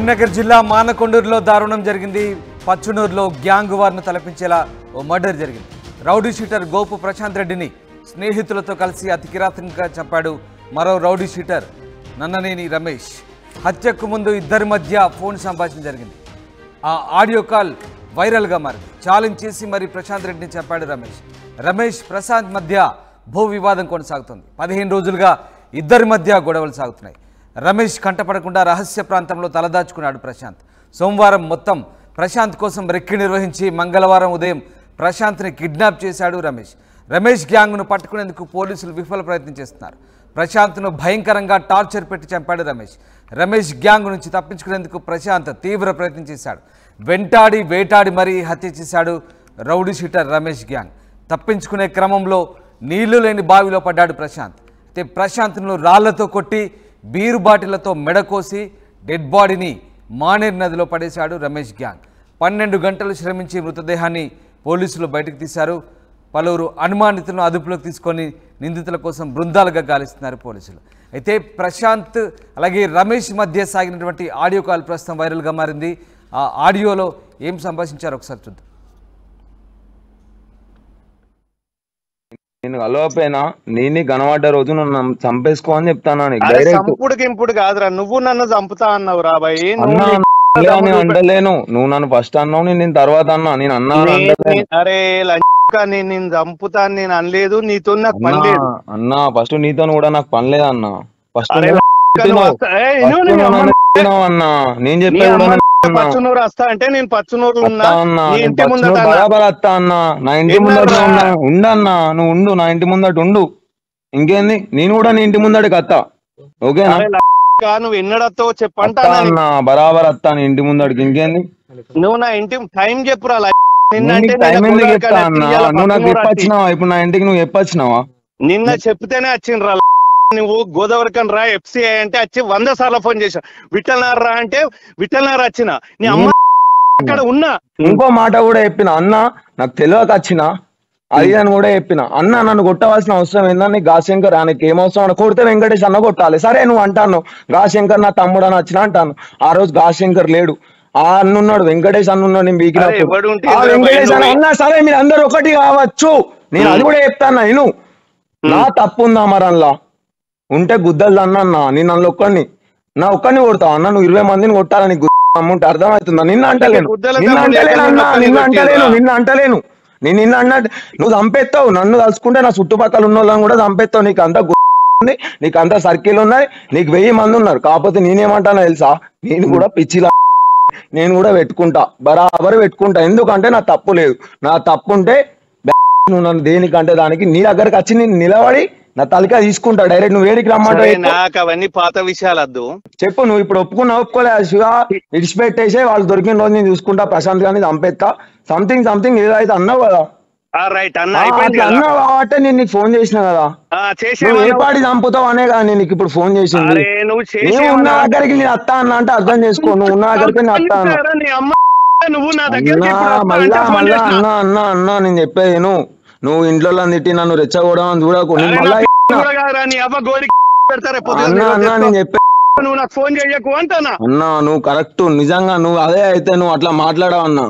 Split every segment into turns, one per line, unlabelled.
కరీంనగర్ జిల్లా మానకొండూరులో దారుణం జరిగింది. పచ్చనూరులో గ్యాంగ్ వార్ను తలపించేలా ఓ మర్డర్ జరిగింది. రౌడీ షీటర్ గోపు ప్రశాంత్ రెడ్డిని స్నేహితులతో కలిసి అతి కిరాతకంగా చంపాడు మరో రౌడీ షీటర్ నన్ననేని రమేష్. హత్యకు ముందు ఇద్దరి మధ్య ఫోన్ సంభాషణ జరిగింది. ఆ ఆడియో కాల్ వైరల్గా మారింది. ఛాలెంజ్ చేసి మరి ప్రశాంత్ రెడ్డిని చంపాడు రమేష్ ప్రశాంత్ మధ్య భూ వివాదం కొనసాగుతుంది. 15 రోజులుగా ఇద్దరి మధ్య గొడవలు సాగుతున్నాయి. రమేష్ కంటపడకుండా రహస్య ప్రాంతంలో తలదాచుకున్నాడు ప్రశాంత్. సోమవారం మొత్తం ప్రశాంత్ కోసం రెక్కి నిర్వహించి మంగళవారం ఉదయం ప్రశాంత్ని కిడ్నాప్ చేశాడు రమేష్ గ్యాంగ్ను పట్టుకునేందుకు పోలీసులు విఫల ప్రయత్నం చేస్తున్నారు. ప్రశాంత్ను భయంకరంగా టార్చర్ పెట్టి చంపాడు రమేష్ గ్యాంగ్ నుంచి తప్పించుకునేందుకు ప్రశాంత్ తీవ్ర ప్రయత్నం చేశాడు. వెంటాడి వేటాడి మరీ హత్య చేశాడు రౌడీ షీటర్ రమేష్ గ్యాంగ్. తప్పించుకునే క్రమంలో నీళ్లు లేని బావిలో పడ్డాడు ప్రశాంత్. అయితే ప్రశాంత్ను రాళ్లతో కొట్టి బీరు బాటిళ్లతో మెడకోసి డెడ్ బాడీని మానేర్ నదిలో పడేశాడు రమేష్ గ్యాంగ్. 12 గంటలు శ్రమించి మృతదేహాన్ని పోలీసులు బయటకు తీశారు. పలువురు అనుమానితులను అదుపులోకి తీసుకొని నిందితుల కోసం బృందాలుగా గాలిస్తున్నారు పోలీసులు. అయితే ప్రశాంత్ అలాగే రమేష్ మధ్య సాగినటువంటి ఆడియో కాల్ ప్రస్తుతం వైరల్గా మారింది. ఆ ఆడియోలో ఏం సంభాషించారు ఒకసారి చూద్దాం.
నేను కలవపోయినా నేను కనబడ్డ రోజు నన్ను చంపేసుకో అని చెప్తాను.
చంపుడుకి కాదురా, నువ్వు నన్ను చంపుతా అన్నావు రా బాయ్.
అంటలేను, నువ్వు నన్ను ఫస్ట్ అన్నావు, నేను తర్వాత అన్నా. నేను అన్నా
అరే నేను చంపుతా నేను అనలేదు, నీతో నాకు పని లేదు
అన్నా. ఫస్ట్ నీతో కూడా నాకు పని లేదు అన్నా. ఫస్ట్ అన్నా నేను చెప్పాను
పచ్చనూరు వస్తా అంటే నేను పచ్చనూరు
బరాబర్ వస్తా అన్నా. నా ఇంటి ముందట ఉండన్నా, నువ్వు ఉండు, నా ఇంటి ముందట ఉండు. ఇంకేంది, నేను కూడా నీ ఇంటి ముందటికి వస్తా. ఓకేనా?
నువ్వు ఎన్నడతో చెప్పంటా
అన్నా, బరాబర్ వస్తా నీ ఇంటి ముందటికి. ఇంకేంది,
నువ్వు నా ఇంటి టైం చెప్పురా.
టైం ఎందుకు చెప్తా అన్నా? నువ్వు నాకు ఎప్పొచ్చినావా? ఇప్పుడు నా ఇంటికి నువ్వు ఎప్పొచ్చినావా?
నిన్న చెప్తేనే వచ్చిండ్రా. నువ్వు గోదావరికన్ రా FCI అంటే వచ్చి 100 సార్లు ఫోన్ చేసా. విఠలనార్ రా అంటే విఠలనార్ వచ్చిన నీ అమ్మ అక్కడ ఉన్నా.
ఇంకో మాట కూడా చెప్పిన అన్న, నాకు తెలియక వచ్చిన అది అని కూడా చెప్పిన. అన్న నన్ను కొట్టవలసిన అవసరం ఏందని, నీకు గాశంకర్ ఆయనకి ఏం అవసరం? కొడితే వెంకటేష్ అన్న కొట్టాలి. సరే నువ్వు అంటాను గాశంకర్ నా తమ్ముడు అని వచ్చిన అంటాను. ఆ రోజు గాశంకర్ లేడు, ఆ అన్నున్నాడు, వెంకటేష్ అన్నున్నాడు. నేను బీకినప్పుడు వెంకటేష్ అన్న సరే మీరు అందరు ఒకటి కావచ్చు, నేను అది కూడా చెప్తాను. నేను నా తప్పు ఉందా మరల్లా ఉంటే గుద్దలు అన్నా. నేను అందులో ఒక్కడిని నా ఒక్కడిని కొడతావు అన్న. నువ్వు 20 మందిని కొట్టాలని అమ్ముంటే అర్థమవుతుందా? నిన్న అంటలేను నేను నిన్న అన్నట్టు నువ్వు చంపేస్తావు. నన్ను తలుచుకుంటే నా చుట్టుపక్కల ఉన్న వాళ్ళని కూడా చంపేస్తావు. నీకు అంతా ఉంది, నీకు అంతా సర్కిల్ ఉన్నాయి, నీకు 1000 మంది ఉన్నారు. కాకపోతే నేనేమంటానో తెలుసా, నేను కూడా పిచ్చిలా నేను కూడా పెట్టుకుంటా, బరాబర్ పెట్టుకుంటా. ఎందుకంటే నా తప్పు లేదు. నా తప్పు ఉంటే నువ్వు నన్ను దేనికంటే దానికి నీ దగ్గరకు వచ్చి నేను నిలబడి నా తలకా తీసుకుంటా డైరెక్ట్. నువ్వు వేడికి రమ్మంటే
నాకు అవన్నీ పాత విషయాలు వద్దు.
చెప్పు, నువ్వు ఇప్పుడు ఒప్పుకోలే శివ, విడిచిపెట్టేసే వాళ్ళు దొరికిన రోజు నేను చూసుకుంటా, ప్రశాంత్ గారిని చంపేస్తా. సంథింగ్ ఏదో అయితే అన్నావు కదా, అన్నావు కాబట్టి నేను నీకు ఫోన్ చేసిన కదా. నువ్వు ఏ పాటి చంపుతావు అనే కదా నేను నీకు ఇప్పుడు ఫోన్ చేసింది. నువ్వు ఉన్న దగ్గరికి నేను వస్తా అన్నా అంటే అర్థం చేసుకో. నువ్వు ఉన్న దగ్గరికి నేను వస్తా అన్నా. మళ్ళా అన్నా నేను చెప్పేది నువ్వు ఇంట్లో తిట్టి నన్ను రెచ్చగొడమని చూడకు. నేను మళ్ళా నేను చెప్పే అన్నా నువ్వు కరెక్ట్, నిజంగా నువ్వు అదే అయితే నువ్వు అట్లా మాట్లాడవు అన్నా.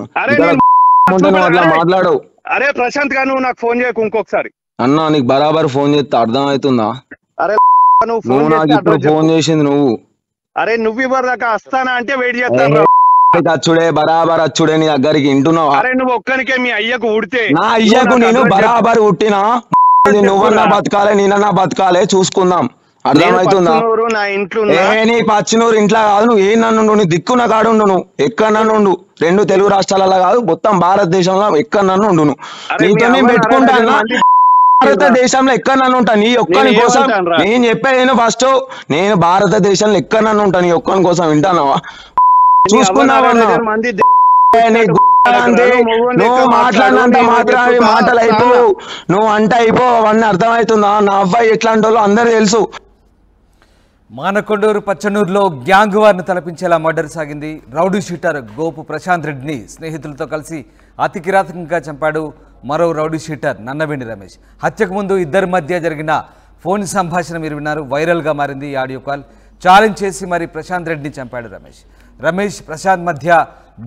నువ్వు అట్లా మాట్లాడవు.
అరే ప్రశాంత్ గా నువ్వు నాకు ఫోన్ చేయకు ఇంకొకసారి
అన్నా. నీకు బరాబర్ ఫోన్ చేస్తే అర్థం అవుతుందా?
అరే
నువ్వు నాకు ఇప్పుడు ఫోన్ చేసింది నువ్వు.
అరే నువ్వు ఇవ్వరు దాకా వస్తానా అంటే వెయిట్ చేస్తాను.
అచ్చుడే బరాబర్ అచ్చుడే నీ దగ్గరికి వింటున్నావా?
అరే నువ్వు ఒక్కనికే మీ అయ్యకు ఉడితే
నా అయ్యకు నేను బరాబర్ ఉట్టినా. నువ్వన్నా బతకాలే, నేనన్నా బతకాలే, చూసుకుందాం. అర్థమవుతుందా? నీ పచ్చినూరు ఇంట్లో కాదు, నువ్వు ఏ నన్ను నీ దిక్కున కాడుండు. నువ్వు ఎక్కడ నన్ను ఉండు, 2 తెలుగు రాష్ట్రాలలో కాదు మొత్తం భారతదేశంలో ఎక్కడ నన్ను ఉండు. నీతో నేను పెట్టుకుంటా. భారతదేశంలో ఎక్కడ నన్ను ఉంటా నీ ఒక్కని కోసం. నేను చెప్పేది ఫస్ట్, నేను భారతదేశంలో ఎక్కడ నన్ను ఉంటా నీ ఒక్కని కోసం. వింటానావా? చూసుకున్నావన్నా. నువ్వు మాట్లాడినంత మాత్రం మాటలు అయిపోవు, నువ్వు అంటే అయిపోవు. అవన్నీ అర్థమవుతుందా? నా అబ్బాయి ఎట్లాంటి వాళ్ళు అందరూ తెలుసు.
మానకొండూరు పచ్చనూరులో గ్యాంగ్ వార్ను తలపించేలా మర్డర్ సాగింది. రౌడీ షీటర్ గోపు ప్రశాంత్ రెడ్డిని స్నేహితులతో కలిసి అతి కిరాతకంగా చంపాడు మరో రౌడీ షీటర్ నన్నవేణి రమేష్. హత్యకు ముందు ఇద్దరి మధ్య జరిగిన ఫోన్ సంభాషణ మీరు విన్నారు. వైరల్గా మారింది ఈ ఆడియో కాల్. ఛాలెంజ్ చేసి మరి ప్రశాంత్ రెడ్డిని చంపాడు రమేష్. రమేష్ ప్రశాంత్ మధ్య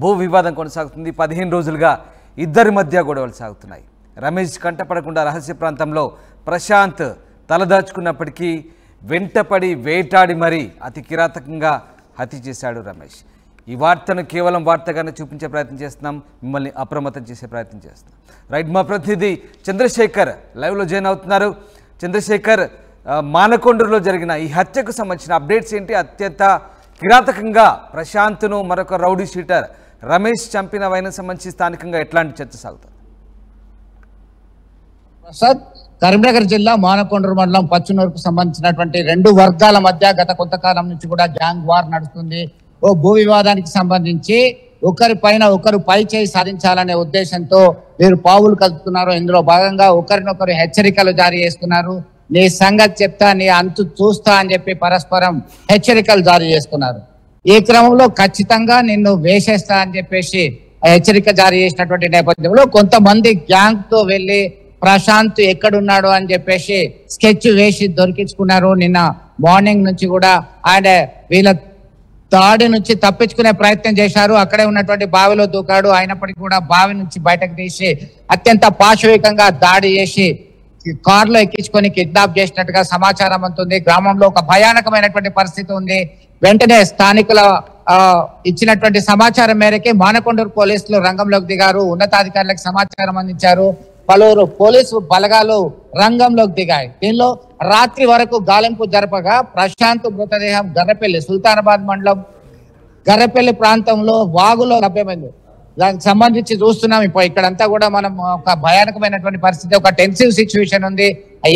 భూ వివాదం కొనసాగుతుంది. 15 రోజులుగా ఇద్దరి మధ్య గొడవలు సాగుతున్నాయి. రమేష్ కంటపడకుండా రహస్య ప్రాంతంలో ప్రశాంత్ తలదాచుకున్నప్పటికీ వెంటపడి వేటాడి మరీ అతి కిరాతకంగా హత్య చేశాడు రమేష్. ఈ వార్తను కేవలం వార్తగానే చూపించే ప్రయత్నం చేస్తున్నాం, మిమ్మల్ని అప్రమత్తం చేసే ప్రయత్నం చేస్తున్నాం. రైట్, మా ప్రతినిధి చంద్రశేఖర్ లైవ్లో జాయిన్ అవుతున్నారు. చంద్రశేఖర్, మానకొండూరులో జరిగిన ఈ హత్యకు సంబంధించిన అప్డేట్స్ ఏంటి? అత్యంత కిరాతకంగా ప్రశాంత్ను మరొక రౌడీ షీటర్ రమేష్ చంపిన వైన సంబంధించి స్థానికంగా ఎట్లాంటి చర్చ సాగుతుంది?
ప్రసాద్, కరీంనగర్ జిల్లా మానకొండూరు మండలం పచ్చునూరుకు సంబంధించినటువంటి రెండు వర్గాల మధ్య గత కొంతకాలం నుంచి కూడా గ్యాంగ్ వార్ నడుస్తుంది. ఓ భూ వివాదానికి సంబంధించి ఒకరి పైన ఒకరు పై చేయి సాధించాలనే ఉద్దేశంతో వీరు పావులు కలుపుతున్నారు. ఇందులో భాగంగా ఒకరినొకరు హెచ్చరికలు జారీ చేస్తున్నారు. నీ సంగతి చెప్తా, నీ అంతు చూస్తా అని చెప్పి పరస్పరం హెచ్చరికలు జారీ చేస్తున్నారు. ఈ క్రమంలో ఖచ్చితంగా నిన్ను వేసేస్తా అని చెప్పేసి హెచ్చరిక జారీ చేసినటువంటి నేపథ్యంలో కొంతమంది గ్యాంగ్ తో వెళ్లి ప్రశాంత్ ఎక్కడున్నాడు అని చెప్పేసి స్కెచ్ వేసి దొరికించుకున్నారు. నిన్న మార్నింగ్ నుంచి కూడా ఆయన వీళ్ళ దాడి నుంచి తప్పించుకునే ప్రయత్నం చేశారు. అక్కడే ఉన్నటువంటి బావిలో దూకాడు. అయినప్పటికీ కూడా బావి నుంచి బయటకు తీసి అత్యంత పాశవికంగా దాడి చేసి కారులో ఎక్కించుకొని కిడ్నాప్ చేసినట్టుగా సమాచారం అందుతుంది. గ్రామంలో ఒక భయానకమైనటువంటి పరిస్థితి ఉంది. వెంటనే స్థానికుల ఇచ్చినటువంటి సమాచారం మేరకి మానకొండూరు పోలీసులు రంగంలోకి దిగారు. ఉన్నతాధికారులకు సమాచారం అందించారు. పలువురు పోలీసు బలగాలు రంగంలోకి దిగాయి. దీనిలో రాత్రి వరకు గాలింపు జరపగా ప్రశాంత్ మృతదేహం గర్రపల్లి, సుల్తానాబాద్ మండలం గర్రపల్లి ప్రాంతంలో వాగులో లభ్యమైంది. దానికి సంబంధించి చూస్తున్నాం. ఇప్పుడు ఇక్కడంతా కూడా మనం ఒక భయానకమైనటువంటి పరిస్థితి, ఒక టెన్సివ్ సిచ్యువేషన్ ఉంది.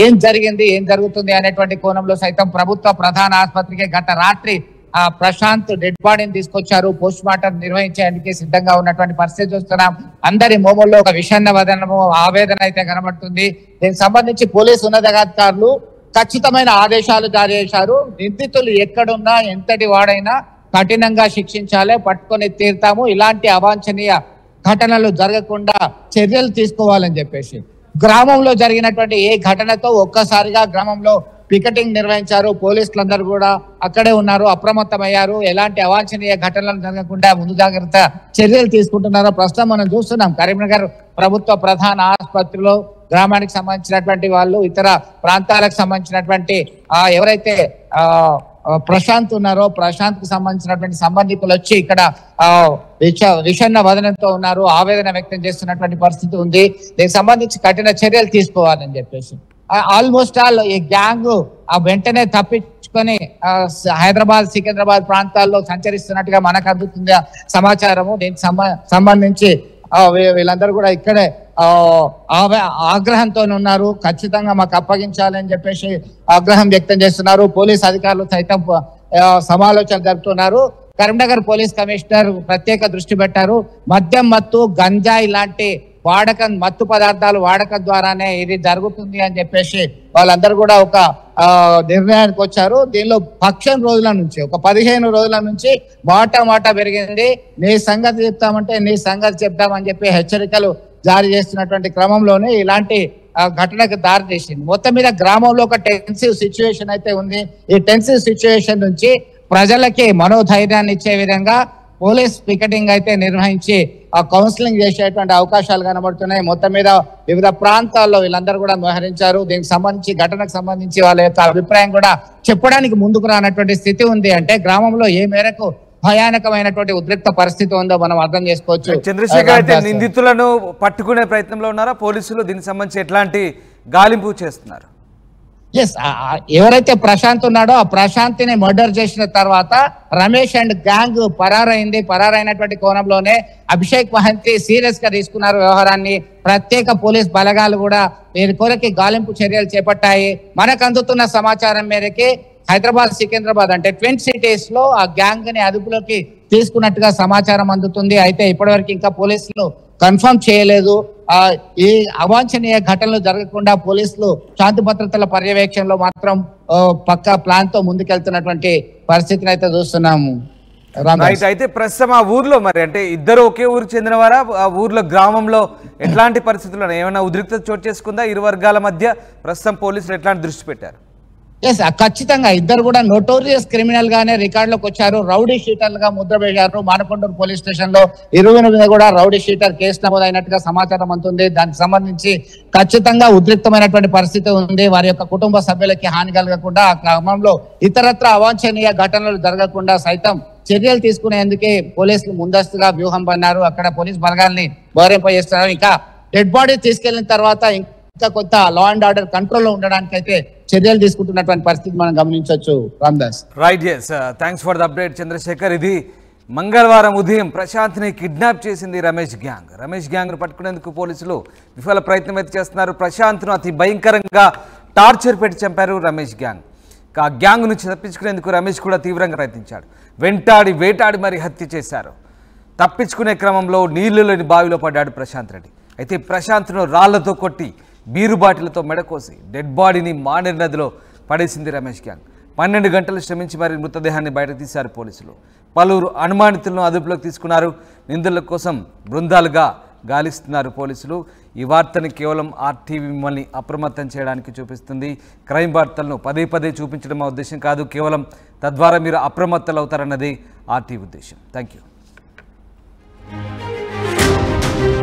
ఏం జరిగింది, ఏం జరుగుతుంది అనేటువంటి కోణంలో సైతం ప్రభుత్వ ప్రధాన ఆసుపత్రికి గత రాత్రి ఆ ప్రశాంత్ డెడ్ బాడీని తీసుకొచ్చారు. పోస్ట్ మార్టం నిర్వహించేందుకు సిద్ధంగా ఉన్నటువంటి పరిస్థితి చూస్తున్నాం. అందరి మోమల్లో ఒక విషన్న వదనము, ఆవేదన అయితే కనబడుతుంది. దీనికి సంబంధించి పోలీసు ఉన్నతాధికారులు ఖచ్చితమైన ఆదేశాలు జారీ చేశారు. నిందితులు ఎక్కడున్నా ఎంతటి వాడైనా కఠినంగా శిక్షించాలి, పట్టుకొని తీరుతాము, ఇలాంటి అవాంఛనీయ ఘటనలు జరగకుండా చర్యలు తీసుకోవాలని చెప్పేసి గ్రామంలో జరిగినటువంటి ఏ ఘటనతో ఒక్కసారిగా గ్రామంలో పికెటింగ్ నిర్వహించారు. పోలీసులందరూ కూడా అక్కడే ఉన్నారు, అప్రమత్తమయ్యారు. ఎలాంటి అవాంఛనీయ ఘటనలు జరగకుండా ముందు జాగ్రత్త చర్యలు తీసుకుంటున్నారో ప్రస్తుతం మనం చూస్తున్నాం. కరీంనగర్ ప్రభుత్వ ప్రధాన ఆసుపత్రిలో గ్రామానికి సంబంధించినటువంటి వాళ్ళు, ఇతర ప్రాంతాలకు సంబంధించినటువంటి ఎవరైతే ప్రశాంత్ ఉన్నారో ప్రశాంత్ కు సంబంధించినటువంటి సంబంధికులు వచ్చి ఇక్కడ విషన్న వదనంతో ఉన్నారు, ఆవేదన వ్యక్తం చేస్తున్నటువంటి పరిస్థితి ఉంది. దీనికి సంబంధించి కఠిన చర్యలు తీసుకోవాలని చెప్పేసి ఆల్మోస్ట్ ఆల్ ఈ గ్యాంగ్ వెంటనే తప్పించుకొని హైదరాబాద్, సికింద్రాబాద్ ప్రాంతాల్లో సంచరిస్తున్నట్టుగా మనకు అందుతుంది సమాచారము. దీనికి సంబంధించి వీళ్ళందరూ కూడా ఇక్కడే ఆగ్రహంతో ఉన్నారు. ఖచ్చితంగా మాకు అప్పగించాలని చెప్పేసి ఆగ్రహం వ్యక్తం చేస్తున్నారు. పోలీస్ అధికారులు సైతం సమాలోచన జరుపుతున్నారు. కరీంనగర్ పోలీస్ కమిషనర్ ప్రత్యేక దృష్టి పెట్టారు. మద్యం, మత్తు, గంజాయి లాంటి మత్తు పదార్థాలు వాడకం ద్వారానే ఇది జరుగుతుంది అని చెప్పేసి వాళ్ళందరూ కూడా ఒక నిర్ణయానికి వచ్చారు. దీనిలో పక్షం రోజుల నుంచి, ఒక 15 రోజుల నుంచి మాట పెరిగింది. నీ సంగతి చెప్తామంటే నీ సంగతి చెప్తామని చెప్పి హెచ్చరికలు జారీ చేస్తున్నటువంటి క్రమంలోనే ఇలాంటి ఘటనకు దారి తీసింది. మొత్తం మీద గ్రామంలో ఒక టెన్సివ్ సిచ్యువేషన్ అయితే ఉంది. ఈ టెన్సివ్ సిచ్యువేషన్ నుంచి ప్రజలకి మనోధైర్యాన్ని ఇచ్చే విధంగా పోలీస్ పికెటింగ్ అయితే నిర్వహించి కౌన్సిలింగ్ చేసేటువంటి అవకాశాలు కనబడుతున్నాయి. మొత్తం మీద వివిధ ప్రాంతాల్లో వీళ్ళందరూ కూడా వ్యవహరించారు. దీనికి సంబంధించి, ఘటనకు సంబంధించి వాళ్ళ యొక్క అభిప్రాయం కూడా చెప్పడానికి ముందుకు రానటువంటి స్థితి ఉంది. అంటే గ్రామంలో ఏ మేరకు భయానకమైనటువంటి ఉద్రిక్త పరిస్థితి ఉందో మనం అర్థం చేసుకోవచ్చు.
చంద్రశేఖర్, అయితే నిందితులను పట్టుకునే ప్రయత్నంలో ఉన్నారా పోలీసులు? దీనికి సంబంధించి ఎట్లాంటి గాలింపు చేస్తున్నారు?
ఎవరైతే ప్రశాంత్ ఉన్నాడో ఆ ప్రశాంత్ ని మర్డర్ చేసిన తర్వాత రమేష్ అండ్ గ్యాంగ్ పరారైనటువంటి కోణంలోనే అభిషేక్ మహంతి సీరియస్ గా తీసుకున్నారు వ్యవహారాన్ని. ప్రత్యేక పోలీస్ బలగాలు కూడా వీరి కొరకి గాలింపు చర్యలు చేపట్టాయి. మనకు అందుతున్న సమాచారం మేరకి హైదరాబాద్, సికింద్రాబాద్ అంటే ట్విన్ సిటీస్ లో ఆ గ్యాంగ్ ని అదుపులోకి తీసుకున్నట్టుగా సమాచారం అందుతుంది. అయితే ఇప్పటివరకు ఇంకా పోలీసులు కన్ఫర్మ్ చేయలేదు. ఈ అవాంఛనీయ ఘటనలు జరగకుండా పోలీసులు శాంతి భద్రతల పర్యవేక్షణలో మాత్రం పక్కా ప్లాన్ తో ముందుకెళ్తున్నటువంటి పరిస్థితిని అయితే చూస్తున్నాము.
అయితే ప్రస్తుతం ఆ ఊర్లో మరి అంటే ఇద్దరు ఒకే ఊరికి చెందినవారా? ఆ ఊర్లో, గ్రామంలో ఎట్లాంటి పరిస్థితులు, ఏమైనా ఉద్రిక్తత చోటు చేసుకుందా ఇరు వర్గాల మధ్య? ప్రస్తుతం పోలీసులు ఎట్లాంటి దృష్టి పెట్టారు?
ఎస్ ఖచ్చితంగా ఇద్దరు కూడా నోటోరియస్ క్రిమినల్ గానే రికార్డులోకి వచ్చారు. రౌడీ షీటర్లుగా ముద్ర వేశారు. మానకొండూరు పోలీస్ స్టేషన్ లో 20 మీద కూడా రౌడీ షీటర్ కేసు నమోదైనట్టుగా సమాచారం అందుతుంది. దానికి సంబంధించి ఖచ్చితంగా ఉద్రిక్తమైనటువంటి పరిస్థితి ఉంది. వారి యొక్క కుటుంబ సభ్యులకి హాని కలగకుండా ఆ క్రమంలో ఇతరత్ర అవాంఛనీయ ఘటనలు జరగకుండా సైతం చర్యలు తీసుకునేందుకే పోలీసులు ముందస్తుగా వ్యూహం పన్నారు. అక్కడ పోలీస్ బలగాల్ని మోహరింపజేస్తున్నారు. ఇంకా డెడ్ బాడీ తీసుకెళ్లిన తర్వాత ఇంకా కొంత లా అండ్ ఆర్డర్ కంట్రోల్లో ఉండడానికి అయితే చర్యలు తీసుకుంటున్నటువంటి పరిస్థితి మనం గమనించవచ్చు. Ramdas
right, yes, thanks for the update Chandrasekhar. ఇది మంగళవారం ఉదయం ప్రశాంత్ని కిడ్నాప్ చేసింది రమేష్ గ్యాంగ్. రమేష్ గ్యాంగ్ను పట్టుకునేందుకు పోలీసులు విఫల ప్రయత్నం అయితే చేస్తున్నారు. ప్రశాంత్ను అతి భయంకరంగా టార్చర్ పెట్టి చంపారు రమేష్ గ్యాంగ్. ఆ గ్యాంగ్ నుంచి తప్పించుకునేందుకు రమేష్ కూడా తీవ్రంగా ప్రయత్నించాడు. వెంటాడి వేటాడి మరి హత్య చేశారు. తప్పించుకునే క్రమంలో నీళ్లులోని బావిలో పడ్డాడు ప్రశాంత్ రెడ్డి. అయితే ప్రశాంత్ను రాళ్లతో కొట్టి బీరు బాటిలతో మెడకోసి డెడ్ బాడీని మానేరు నదిలో పడేసింది రమేష్ గ్యాంగ్. 12 గంటలు శ్రమించి మరి మృతదేహాన్ని బయటకు తీశారు పోలీసులు. పలువురు అనుమానితులను అదుపులోకి తీసుకున్నారు. నిందితుల కోసం బృందాలుగా గాలిస్తున్నారు పోలీసులు. ఈ వార్తని కేవలం ఆర్టీవీ మిమ్మల్ని అప్రమత్తం చేయడానికి చూపిస్తుంది. క్రైమ్ వార్తలను పదే పదే చూపించడం మా ఉద్దేశం కాదు. కేవలం తద్వారా మీరు అప్రమత్తలు అవుతారన్నది ఆర్టీవీ ఉద్దేశం. Thank you.